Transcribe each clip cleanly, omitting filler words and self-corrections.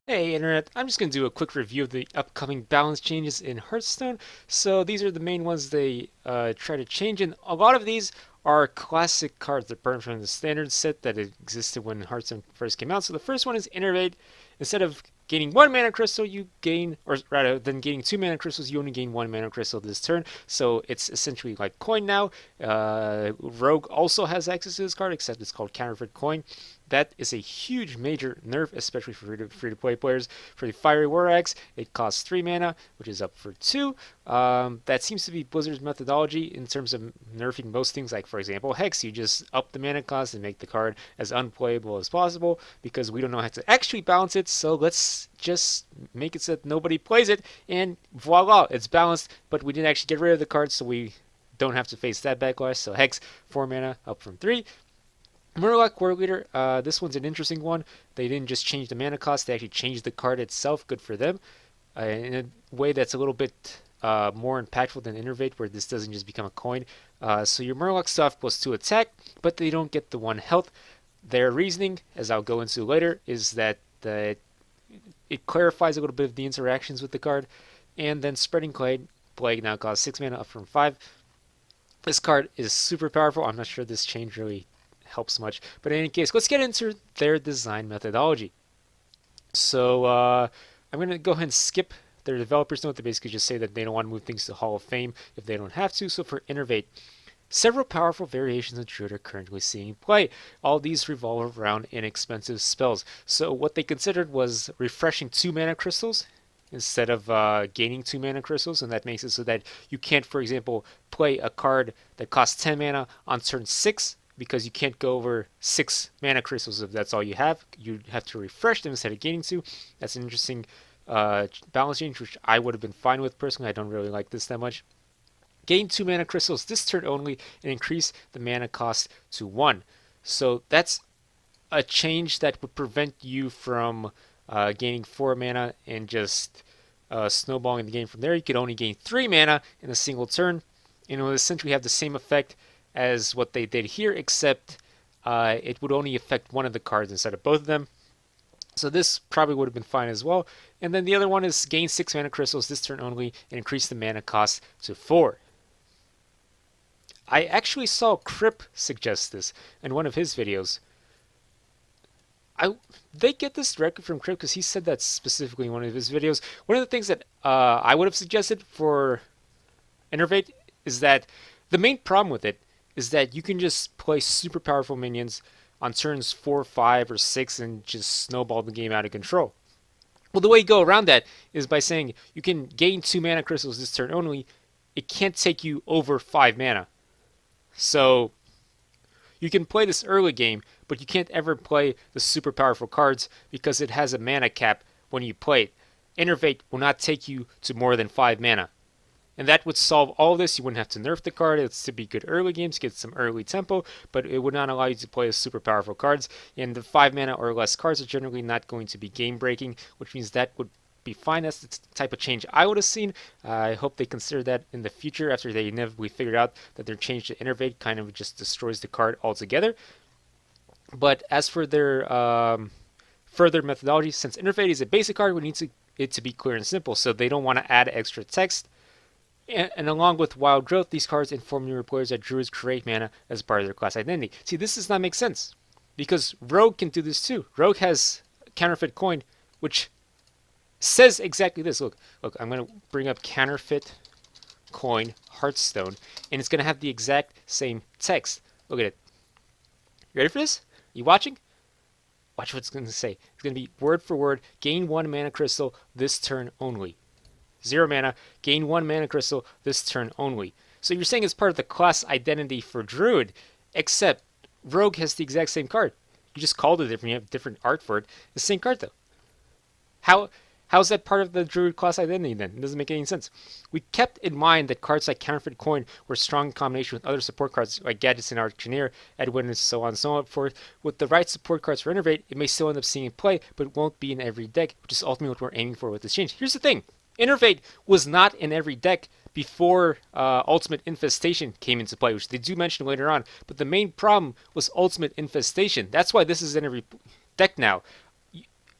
Hey Internet, I'm just going to do a quick review of the upcoming balance changes in Hearthstone. So these are the main ones they try to change, and a lot of these are classic cards that burn from the standard set that existed when Hearthstone first came out. So the first one is Innervate. Instead of gaining one mana crystal, you gain, or rather than gaining two mana crystals, you only gain one mana crystal this turn. So it's essentially like coin now. Rogue also has access to this card, except it's called Counterfeit Coin. That is a huge major nerf, especially for free-to-play players. For the Fiery War Axe, it costs 3 mana, which is up for 2. That seems to be Blizzard's methodology in terms of nerfing most things, like, for example, Hex. You just up the mana cost and make the card as unplayable as possible because we don't know how to actually balance it, so let's just make it so that nobody plays it, and voila, it's balanced, but we didn't actually get rid of the card, so we don't have to face that backlash. So Hex, 4 mana, up from 3. Murloc Warleader, this one's an interesting one. They didn't just change the mana cost, they actually changed the card itself. Good for them. In a way that's a little bit more impactful than Innervate, where this doesn't just become a coin. So your Murloc stuff plus 2 attack, but they don't get the 1 health. Their reasoning, as I'll go into later, is that it clarifies a little bit of the interactions with the card. And then Spreading Plague now costs 6 mana up from 5. This card is super powerful. I'm not sure this change really helps much. But in any case, let's get into their design methodology. So I'm going to go ahead and skip their developer's note. They basically just say that they don't want to move things to Hall of Fame if they don't have to. So for Innervate, several powerful variations of Druid are currently seeing play. All these revolve around inexpensive spells. So what they considered was refreshing 2 mana crystals instead of gaining 2 mana crystals, and that makes it so that you can't, for example, play a card that costs 10 mana on turn 6 because you can't go over 6 mana crystals if that's all you have. You have to refresh them instead of gaining 2. That's an interesting balance change, which I would have been fine with personally. I don't really like this that much. Gain 2 mana crystals this turn only and increase the mana cost to 1. So that's a change that would prevent you from gaining 4 mana and just snowballing the game from there. You could only gain 3 mana in a single turn, and it would essentially have the same effect as what they did here, except it would only affect one of the cards instead of both of them. So this probably would have been fine as well. And then the other one is gain 6 mana crystals this turn only and increase the mana cost to 4. I actually saw Crip suggest this in one of his videos. They get this directly from Crip because he said that specifically in one of his videos. One of the things that I would have suggested for Innervate is that the main problem with it is that you can just play super powerful minions on turns 4, 5, or 6 and just snowball the game out of control. Well, the way you go around that is by saying you can gain 2 mana crystals this turn only. It can't take you over 5 mana. So you can play this early game, but you can't ever play the super powerful cards because it has a mana cap when you play it. Innervate will not take you to more than 5 mana. And that would solve all this. You wouldn't have to nerf the card. It's to be good early games, get some early tempo, but it would not allow you to play the super powerful cards. And the 5 mana or less cards are generally not going to be game breaking, which means that would be fine. That's the type of change I would have seen. I hope they consider that in the future after they inevitably figured out that their change to Innervate kind of just destroys the card altogether. But as for their further methodology, since Innervate is a basic card, we need it to be clear and simple, so they don't want to add extra text. And along with Wild Growth, these cards inform newer players that Druids create mana as part of their class identity. See, this does not make sense, because Rogue can do this too. Rogue has Counterfeit Coin, which says exactly this. Look, I'm going to bring up Counterfeit Coin Hearthstone, and it's going to have the exact same text. Look at it. You ready for this? You watching? Watch what it's going to say. It's going to be word for word, gain 1 mana crystal this turn only. 0 mana, gain 1 mana crystal this turn only. So you're saying it's part of the class identity for Druid, except Rogue has the exact same card. You just called it different, you have different art for it. The same card though. How's that part of the Druid class identity then? It doesn't make any sense. We kept in mind that cards like Counterfeit Coin were strong in combination with other support cards like Gadgets and Arcaneer, Edwin, and so on and so forth. With the right support cards for Innervate, it may still end up seeing play, but it won't be in every deck, which is ultimately what we're aiming for with this change. Here's the thing. Innervate was not in every deck before Ultimate Infestation came into play, which they do mention later on. But the main problem was Ultimate Infestation. That's why this is in every deck now.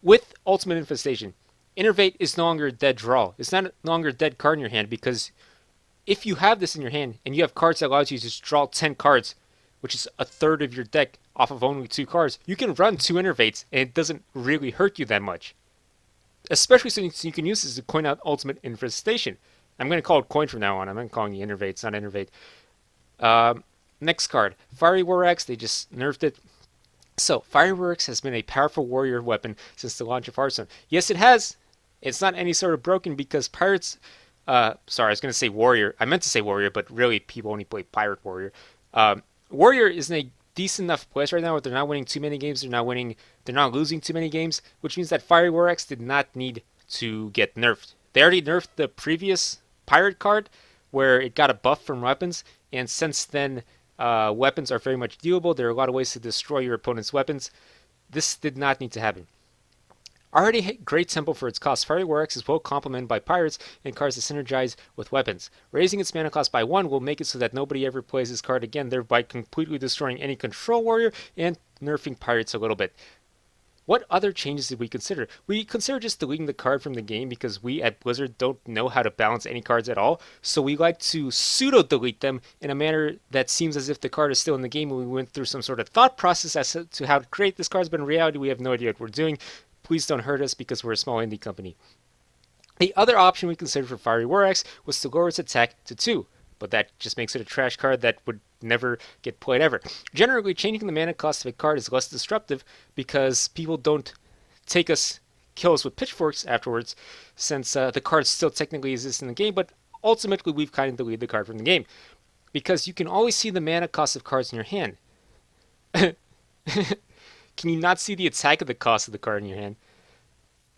With Ultimate Infestation, Innervate is no longer a dead draw. It's not longer a dead card in your hand because if you have this in your hand and you have cards that allows you to just draw 10 cards, which is a third of your deck off of only 2 cards, you can run 2 Innervates and it doesn't really hurt you that much. Especially since you can use this to coin out Ultimate Infestation. I'm going to call it coin from now on. I'm not calling you Innervate. It's not Innervate. Next card. Fiery War Axe. They just nerfed it. So, Fiery War Axe has been a powerful warrior weapon since the launch of Hearthstone. Yes, it has. It's not any sort of broken because pirates... sorry, I was going to say warrior. I meant to say warrior, but really people only play pirate warrior. Warrior is in a decent enough place right now where they're not winning too many games. They're not losing too many games, which means that Fiery War Axe did not need to get nerfed. They already nerfed the previous pirate card where it got a buff from weapons, and since then weapons are very much dealable. There are a lot of ways to destroy your opponent's weapons. This did not need to happen. Already great tempo for its cost, Fiery War Axe is well complemented by pirates and cards that synergize with weapons. Raising its mana cost by 1 will make it so that nobody ever plays this card again, thereby completely destroying any control warrior and nerfing pirates a little bit. What other changes did we consider? We considered just deleting the card from the game because we at Blizzard don't know how to balance any cards at all, so we like to pseudo-delete them in a manner that seems as if the card is still in the game and we went through some sort of thought process as to how to create this card, but in reality we have no idea what we're doing. Please don't hurt us because we're a small indie company. The other option we considered for Fiery War Axe was to lower its attack to 2, but that just makes it a trash card that would never get played ever. Generally, changing the mana cost of a card is less disruptive because people don't kill us with pitchforks afterwards, since the card still technically exists in the game, but ultimately we've kind of deleted the card from the game. Because you can always see the mana cost of cards in your hand. Can you not see the attack of the cost of the card in your hand?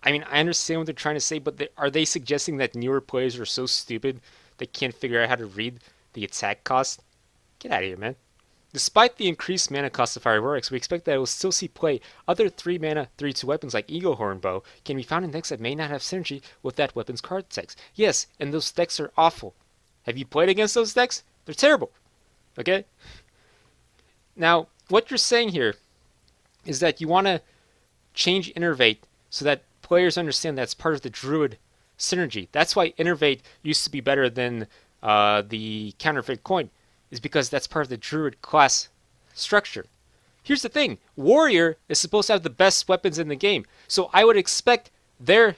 I mean, I understand what they're trying to say, but are they suggesting that newer players are so stupid they can't figure out how to read the attack cost? Get out of here, man. Despite the increased mana cost of Fiery War Axe, we expect that it will still see play. Other 3 mana 3/2 weapons like Eagle Horn Bow can be found in decks that may not have synergy with that weapon's card text. Yes, and those decks are awful. Have you played against those decks? They're terrible. Okay? Now, what you're saying here is that you want to change Innervate so that players understand that's part of the Druid synergy. That's why Innervate used to be better than the counterfeit coin, is because that's part of the Druid class structure. Here's the thing, Warrior is supposed to have the best weapons in the game, so I would expect their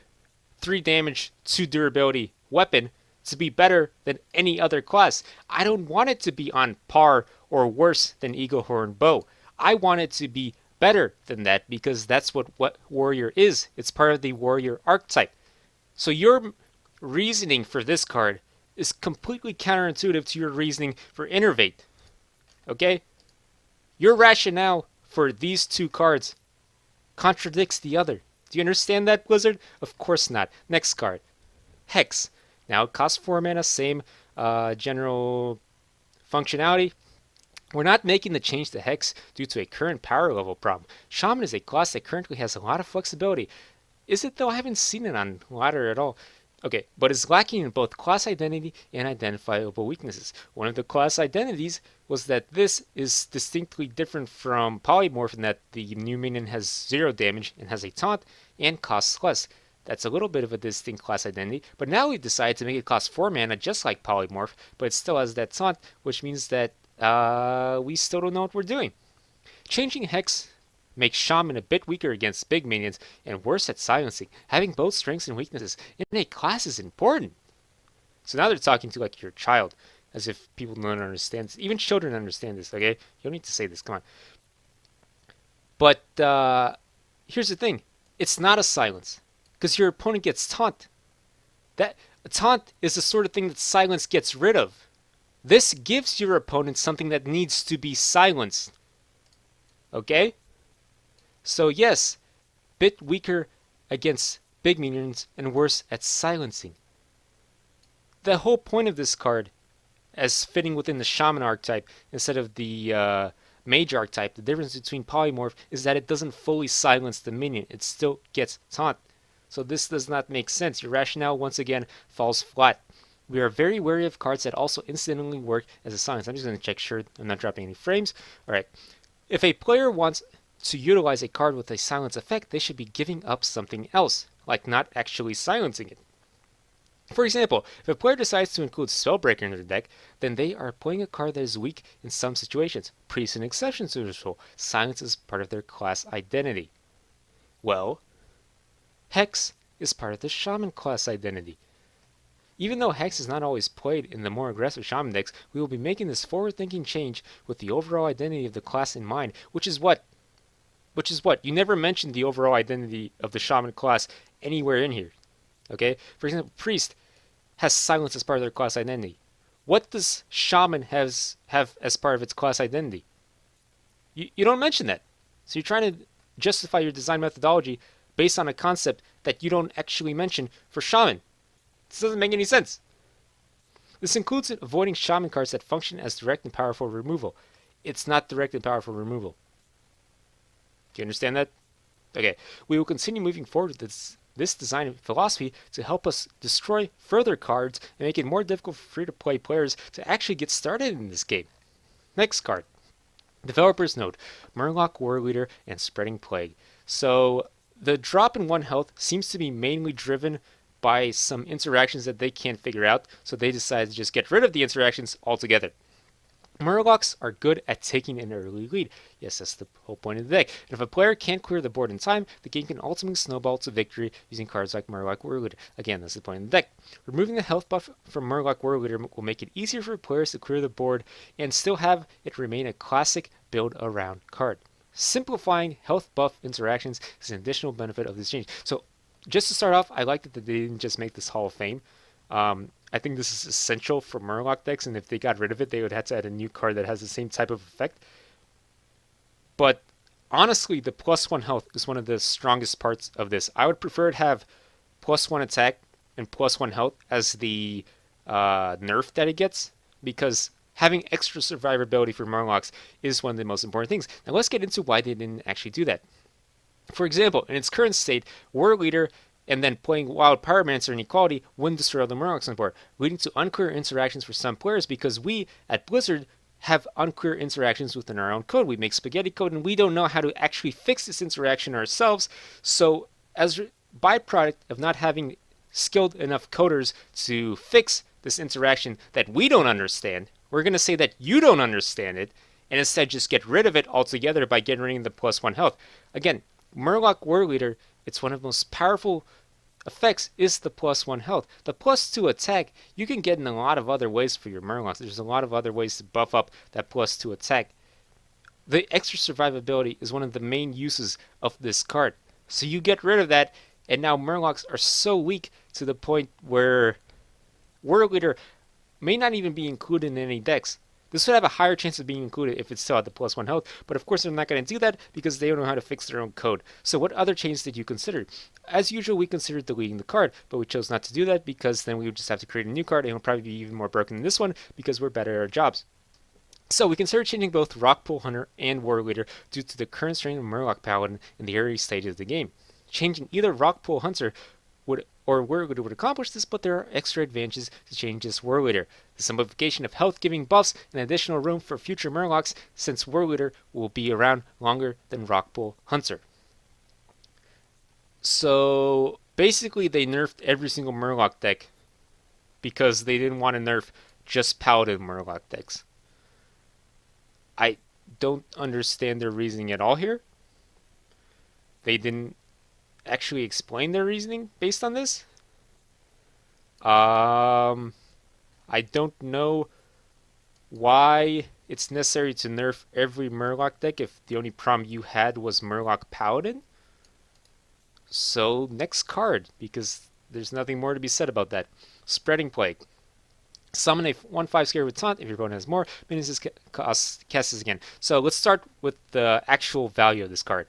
3 damage, 2 durability weapon to be better than any other class. I don't want it to be on par or worse than Eagle Horn Bow. I want it to be better than that because that's what Warrior is. It's part of the Warrior archetype. So your reasoning for this card is completely counterintuitive to your reasoning for Innervate. Okay? Your rationale for these 2 cards contradicts the other. Do you understand that, Blizzard? Of course not. Next card. Hex. Now it costs 4 mana, same general functionality. We're not making the change to Hex due to a current power level problem. Shaman is a class that currently has a lot of flexibility. Is it though? I haven't seen it on Ladder at all. Okay, but it's lacking in both class identity and identifiable weaknesses. One of the class identities was that this is distinctly different from Polymorph in that the new minion has 0 damage and has a taunt and costs less. That's a little bit of a distinct class identity, but now we've decided to make it cost 4 mana just like Polymorph, but it still has that taunt, which means that we still don't know what we're doing. Changing Hex makes Shaman a bit weaker against big minions and worse at silencing. Having both strengths and weaknesses in a class is important. So now they're talking to like your child, as if people don't understand this. Even children understand this, okay? You don't need to say this, come on. But here's the thing. It's not a silence, because your opponent gets taunt. A taunt is the sort of thing that silence gets rid of. This gives your opponent something that needs to be silenced. Okay? So yes, bit weaker against big minions and worse at silencing. The whole point of this card, as fitting within the Shaman archetype instead of the Mage archetype, the difference between Polymorph is that it doesn't fully silence the minion. It still gets taunt. So this does not make sense. Your rationale once again falls flat. We are very wary of cards that also incidentally work as a silence. I'm just going to check sure I'm not dropping any frames. Alright. If a player wants to utilize a card with a silence effect, they should be giving up something else, like not actually silencing it. For example, if a player decides to include Spellbreaker in their deck, then they are playing a card that is weak in some situations. Priest and exceptions to this rule. Silence is part of their class identity. Well, Hex is part of the Shaman class identity. Even though Hex is not always played in the more aggressive Shaman decks, we will be making this forward-thinking change with the overall identity of the class in mind, which is what? You never mentioned the overall identity of the Shaman class anywhere in here. Okay? For example, Priest has Silence as part of their class identity. What does Shaman have as part of its class identity? You don't mention that. So you're trying to justify your design methodology based on a concept that you don't actually mention for Shaman. This doesn't make any sense. This includes avoiding Shaman cards that function as direct and powerful removal. It's not direct and powerful removal. Do you understand that? Okay, we will continue moving forward with this design philosophy to help us destroy further cards and make it more difficult for free-to-play players to actually get started in this game. Next card. Developer's Note, Murloc, Warleader, and Spreading Plague. So the drop in 1 health seems to be mainly driven by some interactions that they can't figure out, so they decide to just get rid of the interactions altogether. Murlocs are good at taking an early lead. Yes, that's the whole point of the deck. And if a player can't clear the board in time, the game can ultimately snowball to victory using cards like Murloc Warleader. Again, that's the point of the deck. Removing the health buff from Murloc Warleader will make it easier for players to clear the board and still have it remain a classic build-around card. Simplifying health buff interactions is an additional benefit of this change. So, just to start off, I like that they didn't just make this Hall of Fame. I think this is essential for Murloc decks, and if they got rid of it, they would have to add a new card that has the same type of effect. But honestly, the +1 health is one of the strongest parts of this. I would prefer to have +1 attack and +1 health as the nerf that it gets, because having extra survivability for Murlocs is one of the most important things. Now let's get into why they didn't actually do that. For example, in its current state, Warleader and then playing Wild Pyromancer and Equality wouldn't destroy all the Murlocs on the board, leading to unclear interactions for some players because we, at Blizzard, have unclear interactions within our own code. We make spaghetti code and we don't know how to actually fix this interaction ourselves. So as a byproduct of not having skilled enough coders to fix this interaction that we don't understand, we're going to say that you don't understand it, and instead just get rid of it altogether by getting rid of the +1 health. Again, Murloc Warleader, it's one of the most powerful effects is the +1 health. The +2 attack, you can get in a lot of other ways for your Murlocs. There's a lot of other ways to buff up that +2 attack. The extra survivability is one of the main uses of this card. So you get rid of that, and now Murlocs are so weak to the point where Warleader may not even be included in any decks. This would have a higher chance of being included if it still had the +1 health, but of course they're not going to do that because they don't know how to fix their own code. So what other changes did you consider? As usual, we considered deleting the card, but we chose not to do that because then we would just have to create a new card and it would probably be even more broken than this one because we're better at our jobs. So we considered changing both Rockpool Hunter and Warleader due to the current strength of Murloc Paladin in the early stages of the game. Changing either Rockpool Hunter or Warleader would accomplish this, but there are extra advantages to change this Warleader. The simplification of health-giving buffs and additional room for future Murlocs, since Warleader will be around longer than Rockpool Hunter. So basically they nerfed every single Murloc deck because they didn't want to nerf just Paladin Murloc decks. I don't understand their reasoning at all here. They didn't actually explain their reasoning based on this. I don't know why it's necessary to nerf every Murloc deck if the only problem you had was Murloc Paladin. So next card, because there's nothing more to be said about that. Spreading Plague. Summon a 1/5 Scare with Taunt if your opponent has more. Minions cast this again. So let's start with the actual value of this card.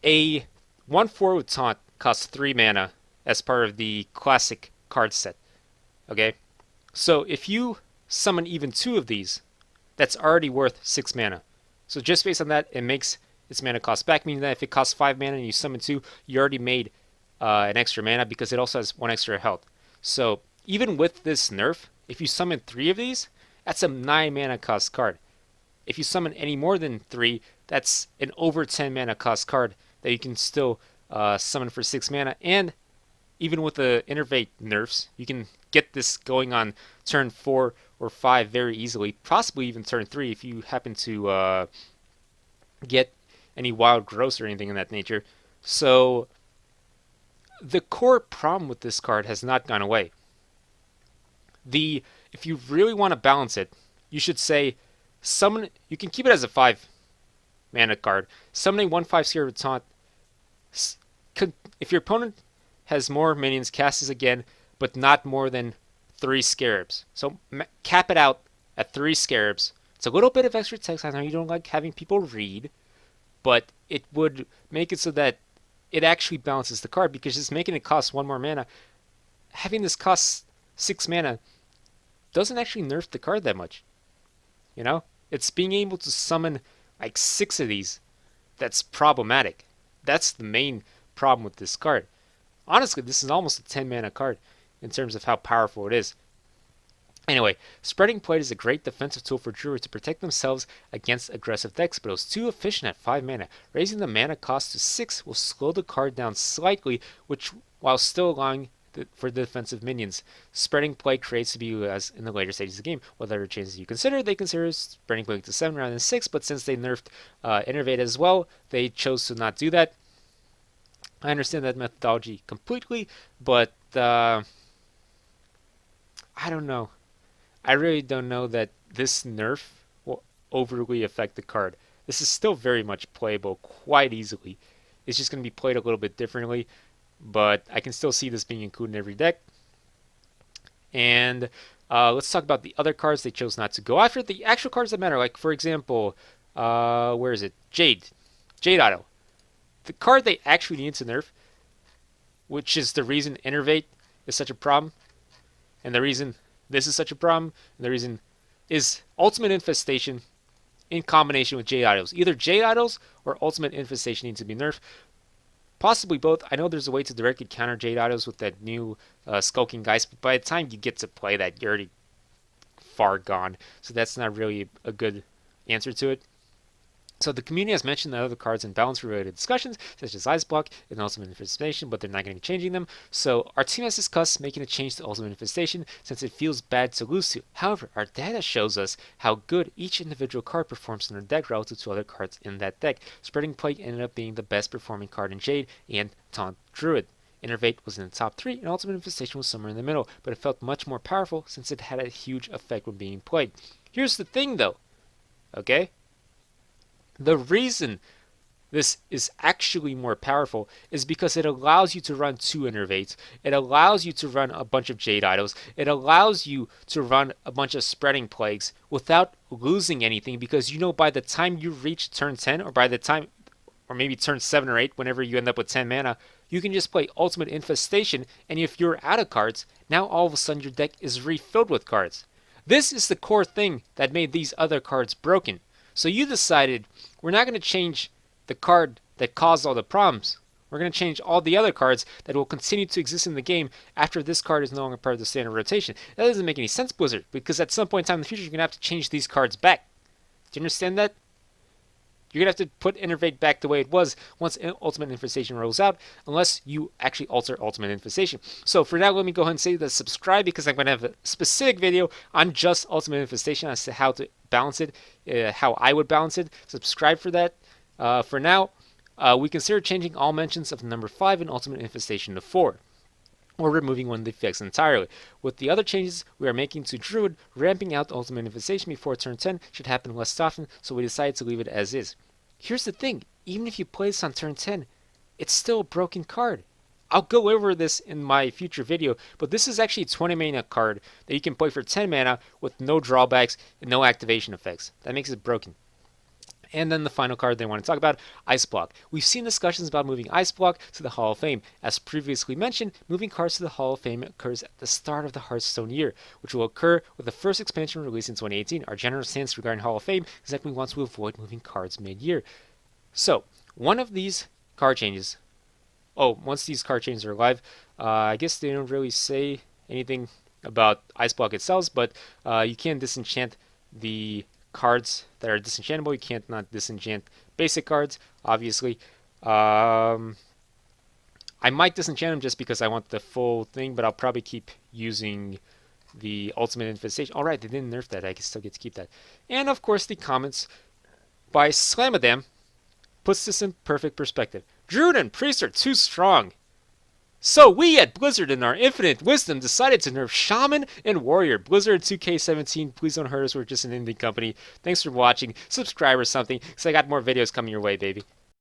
A 1/4 with Taunt costs 3 mana as part of the classic card set. Okay? So if you summon even 2 of these, that's already worth 6 mana. So just based on that, it makes its mana cost back, meaning that if it costs 5 mana and you summon 2, you already made an extra mana because it also has 1 extra health. So even with this nerf, if you summon 3 of these, that's a 9 mana cost card. If you summon any more than 3, that's an over 10 mana cost card that you can still summon for 6 mana. And even with the Innervate nerfs, you can get this going on turn 4 or 5 very easily, possibly even turn 3 if you happen to get any wild growths or anything in that nature. So the core problem with this card has not gone away. If you really want to balance it, you should say summon. You can keep it as a 5 mana card. Summoning 1/5 Scarab of Taunt. If your opponent has more minions, cast this again, but not more than 3 Scarabs. So cap it out at 3 Scarabs. It's a little bit of extra text. I know you don't like having people read, but it would make it so that it actually balances the card, because just making it cost 1 more mana, having this cost 6 mana, doesn't actually nerf the card that much. You know? It's being able to summon like 6 of these that's problematic. That's the main problem with this card. Honestly, this is almost a 10 mana card in terms of how powerful it is. Anyway, Spreading Plague is a great defensive tool for Druids to protect themselves against aggressive decks, but it was too efficient at 5 mana. Raising the mana cost to 6 will slow the card down slightly, while still allowing for the defensive minions. Spreading Plague creates to be utilized in the later stages of the game. What other changes you consider? They consider Spreading Plague to 7 rather than 6, but since they nerfed Innervate as well, they chose to not do that. I understand that methodology completely, but I don't know. I really don't know that this nerf will overly affect the card. This is still very much playable quite easily. It's just going to be played a little bit differently, but I can still see this being included in every deck. And let's talk about the other cards they chose not to go after. The actual cards that matter, like for example, where is it? Jade Idol. The card they actually need to nerf, which is the reason Innervate is such a problem, and the reason this is such a problem, and the reason is Ultimate Infestation in combination with Jade Idols. Either Jade Idols or Ultimate Infestation need to be nerfed. Possibly both. I know there's a way to directly counter Jade Idols with that new Skulking Geist, but by the time you get to play that, you're already far gone. So that's not really a good answer to it. So the community has mentioned the other cards in balance-related discussions, such as Ice Block and Ultimate Infestation, but they're not going to be changing them. So our team has discussed making a change to Ultimate Infestation since it feels bad to lose to. However, our data shows us how good each individual card performs in their deck relative to other cards in that deck. Spreading Plague ended up being the best performing card in Jade and Taunt Druid. Innervate was in the top 3, and Ultimate Infestation was somewhere in the middle, but it felt much more powerful since it had a huge effect when being played. Here's the thing though, okay? The reason this is actually more powerful is because it allows you to run 2 Innervates. It allows you to run a bunch of Jade Idols. It allows you to run a bunch of Spreading Plagues without losing anything, because you know by the time you reach turn 10, or by the time, or maybe turn 7 or 8, whenever you end up with 10 mana, you can just play Ultimate Infestation, and if you're out of cards, now all of a sudden your deck is refilled with cards. This is the core thing that made these other cards broken. So you decided, we're not going to change the card that caused all the problems. We're going to change all the other cards that will continue to exist in the game after this card is no longer part of the standard rotation. That doesn't make any sense, Blizzard, because at some point in time in the future, you're going to have to change these cards back. Do you understand that? You're going to have to put Innervate back the way it was once Ultimate Infestation rolls out, unless you actually alter Ultimate Infestation. So for now, let me go ahead and say that subscribe, because I'm going to have a specific video on just Ultimate Infestation as to how to balance it, how I would balance it. Subscribe for that. For now, we consider changing all mentions of the number 5 in Ultimate Infestation to 4, or removing one of the effects entirely. With the other changes we are making to Druid, ramping out Ultimate Infestation before turn 10 should happen less often, so we decided to leave it as is. Here's the thing, even if you play this on turn 10, it's still a broken card. I'll go over this in my future video, but this is actually a 20 mana card that you can play for 10 mana with no drawbacks and no activation effects. That makes it broken. And then the final card they want to talk about, Ice Block. We've seen discussions about moving Ice Block to the Hall of Fame. As previously mentioned, moving cards to the Hall of Fame occurs at the start of the Hearthstone year, which will occur with the first expansion released in 2018. Our general stance regarding Hall of Fame is that we want to avoid moving cards mid-year. So, one of these card changes, once these card changes are live, I guess they don't really say anything about Ice Block itself, but you can disenchant the cards that are disenchantable. You can't not disenchant basic cards, obviously. I might disenchant them just because I want the full thing, but I'll probably keep using the ultimate infestation. Alright, they didn't nerf that. I still get to keep that. And of course, the comments by Slamadam puts this in perfect perspective. Druid and Priest are too strong. So we at Blizzard in our infinite wisdom decided to nerf Shaman and Warrior. Blizzard 2K17, please don't hurt us, we're just an indie company. Thanks for watching, subscribe or something, because I got more videos coming your way, baby.